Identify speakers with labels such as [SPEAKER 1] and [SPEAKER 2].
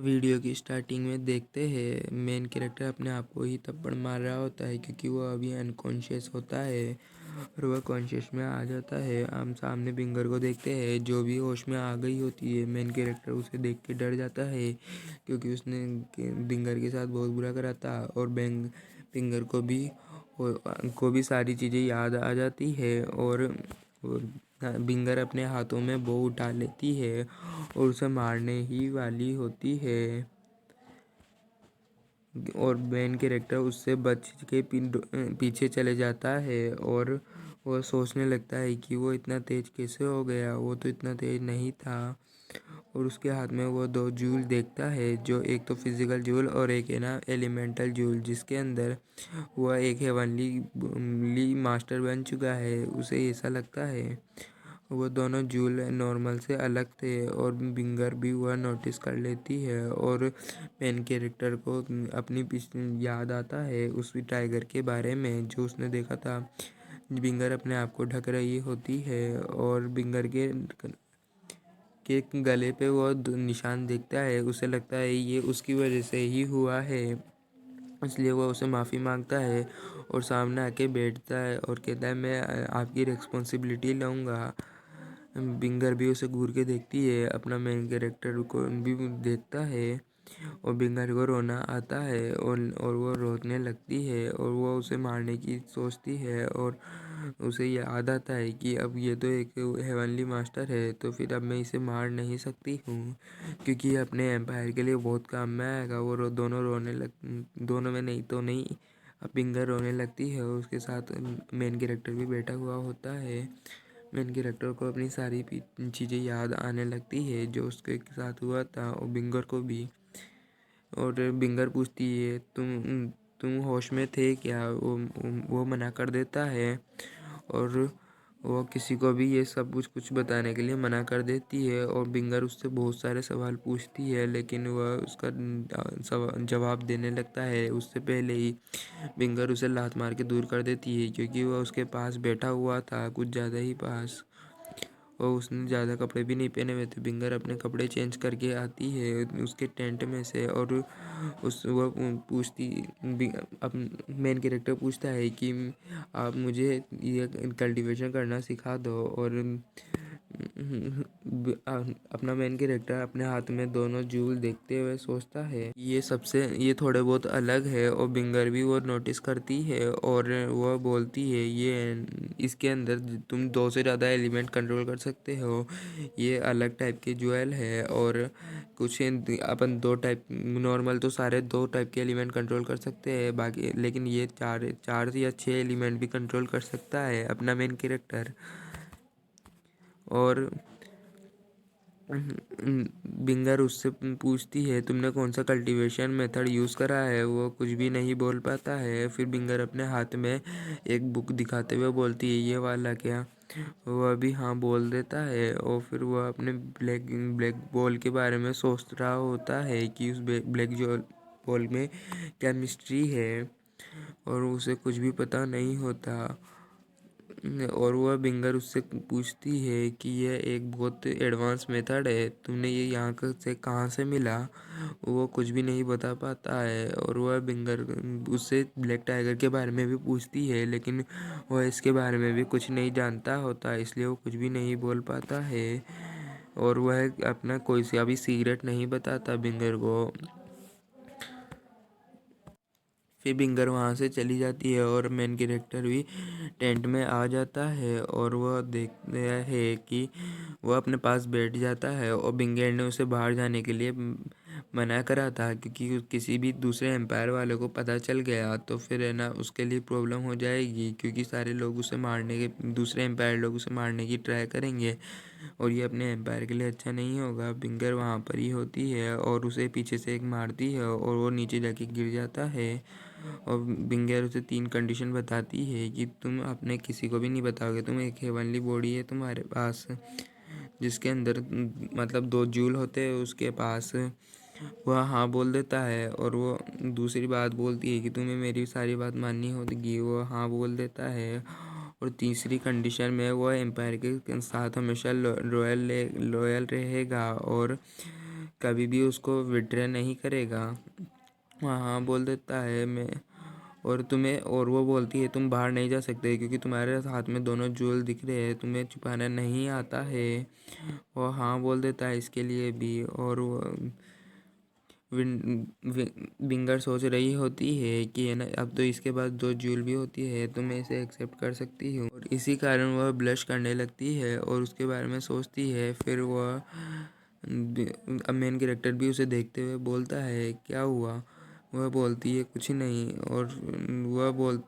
[SPEAKER 1] Video की starting में देखते हैं मेन कैरेक्टर अपने आप को ही थप्पड़ मार रहा होता है क्योंकि वो अभी अनकॉन्शियस होता है और वह कॉन्शियस में आ जाता है। हम सामने बिंगर को देखते हैं जो भी होश में आ गई होती है। मेन कैरेक्टर उसे देख के डर जाता है क्योंकि उसने बिंगर के साथ बहुत बुरा करा था और बिंगर को भी सारी चीज़ें याद आ जाती है और बिंगर अपने हाथों में बो उठा लेती है और उसे मारने ही वाली होती है और मेन कैरेक्टर उससे बच के पीछे चले जाता है और वो सोचने लगता है कि वो इतना तेज कैसे हो गया, वो तो इतना तेज नहीं था। और उसके हाथ में वो दो जूल देखता है, जो एक तो फिजिकल जूल और एक है ना एलिमेंटल जूल, जिसके अंदर वह एक हेवनली मास्टर बन चुका है। उसे ऐसा लगता है वो दोनों जूल नॉर्मल से अलग थे और बिंगर भी वह नोटिस कर लेती है और मेन कैरेक्टर को अपनी याद आता है उस टाइगर के बारे में जो उसने देखा था। बिंगर अपने आप को ढक रही होती है और बिंगर के गले पे वो निशान देखता है। उसे लगता है ये उसकी वजह से ही हुआ है, इसलिए वो उसे माफ़ी मांगता है और सामने आके बैठता है और कहता है मैं आपकी रिस्पॉन्सिबिलिटी लूँगा। बिंगर भी उसे घूर के देखती है, अपना मेन कैरेक्टर को भी देखता है और बिंगर को रोना आता है और वो रोने लगती है और वो उसे मारने की सोचती है और उसे याद आता है कि अब ये तो एक हेवनली मास्टर है तो फिर अब मैं इसे मार नहीं सकती हूँ क्योंकि ये अपने एम्पायर के लिए बहुत काम में आएगा। वो दोनों रोने दोनों में नहीं तो नहीं, अब बिंगर रोने लगती है और उसके साथ मेन कैरेक्टर भी बैठा हुआ होता है। मेन कैरेक्टर को अपनी सारी चीज़ें याद आने लगती है जो उसके साथ हुआ था और बिंगर को भी। और बिंगर पूछती है तुम होश में थे क्या? वो मना कर देता है और वो किसी को भी ये सब कुछ बताने के लिए मना कर देती है और बिंगर उससे बहुत सारे सवाल पूछती है लेकिन वह उसका जवाब देने लगता है उससे पहले ही बिंगर उसे लात मार के दूर कर देती है क्योंकि वह उसके पास बैठा हुआ था कुछ ज़्यादा ही पास और उसने ज़्यादा कपड़े भी नहीं पहने हुए थे। बिंगर अपने कपड़े चेंज करके आती है उसके टेंट में से और उस वो पूछती मेन कैरेक्टर पूछता है कि आप मुझे ये कल्टीवेशन करना सिखा दो और अपना मेन कैरेक्टर अपने हाथ में दोनों जूल देखते हुए सोचता है ये थोड़े बहुत अलग है और बिंगर भी वो नोटिस करती है और वह बोलती है ये इसके अंदर तुम 2 से ज़्यादा एलिमेंट कंट्रोल कर सकते हो, ये अलग टाइप के ज्वेल है और कुछ अपन 2 टाइप नॉर्मल तो सारे 2 टाइप के एलिमेंट कंट्रोल कर सकते हैं बाकी, लेकिन ये 4 या 6 एलिमेंट भी कंट्रोल कर सकता है अपना मेन कैरेक्टर। और बिंगर उससे पूछती है तुमने कौन सा कल्टीवेशन मेथड यूज़ करा है? वो कुछ भी नहीं बोल पाता है। फिर बिंगर अपने हाथ में एक बुक दिखाते हुए बोलती है ये वाला क्या? वह भी हाँ बोल देता है और फिर वह अपने ब्लैक बॉल के बारे में सोच रहा होता है कि उस ब्लैक जो बॉल में केमिस्ट्री है और उसे कुछ भी पता नहीं होता। और वह बिंगर उससे पूछती है कि यह एक बहुत एडवांस मेथड है, तुमने ये से कहाँ से मिला? वो कुछ भी नहीं बता पाता है और वह बिंगर उससे ब्लैक टाइगर के बारे में भी पूछती है लेकिन वह इसके बारे में भी कुछ नहीं जानता होता, इसलिए वो कुछ भी नहीं बोल पाता है और वह अपना कोई सा भी सीक्रेट नहीं बताता बिंगर को। फिर बिंगर वहाँ से चली जाती है और मेन कैरेक्टर भी टेंट में आ जाता है और वह देखता है कि वह अपने पास बैठ जाता है और बिंगर ने उसे बाहर जाने के लिए मना करा था क्योंकि किसी भी दूसरे एम्पायर वाले को पता चल गया तो फिर है ना उसके लिए प्रॉब्लम हो जाएगी क्योंकि सारे लोग उसे मारने के दूसरे एम्पायर लोग उसे मारने की ट्राई करेंगे और ये अपने एम्पायर के लिए अच्छा नहीं होगा। बिंगर वहाँ पर ही होती है और उसे पीछे से एक मारती है और वो नीचे जाके गिर जाता है और बिंगर उसे 3 कंडीशन बताती है कि तुम अपने किसी को भी नहीं बताओगे, तुम एक हेवनली बॉडी है तुम्हारे पास जिसके अंदर मतलब 2 जूल होते हैं उसके पास। वह हाँ बोल देता है और वो दूसरी बात बोलती है कि तुम्हें मेरी सारी बात माननी होगी, वो हाँ बोल देता है और तीसरी कंडीशन में वो एम्पायर के साथ हमेशा लॉयल रहेगा और कभी भी उसको विड्रॉ नहीं करेगा। हाँ हाँ बोल देता है मैं, और वो बोलती है तुम बाहर नहीं जा सकते क्योंकि तुम्हारे हाथ में दोनों जूल दिख रहे हैं, तुम्हें छुपाना नहीं आता है। वो हाँ बोल देता है इसके लिए भी। और वो विंगर सोच रही होती है कि है ना, अब तो इसके पास दो जूल भी होती है तो मैं इसे एक्सेप्ट कर सकती हूँ, और इसी कारण वह ब्लश करने लगती है और उसके बारे में सोचती है। फिर वह मेन कैरेक्टर भी उसे देखते हुए बोलता है क्या हुआ। वह बोलती है कुछ नहीं, और वह बोल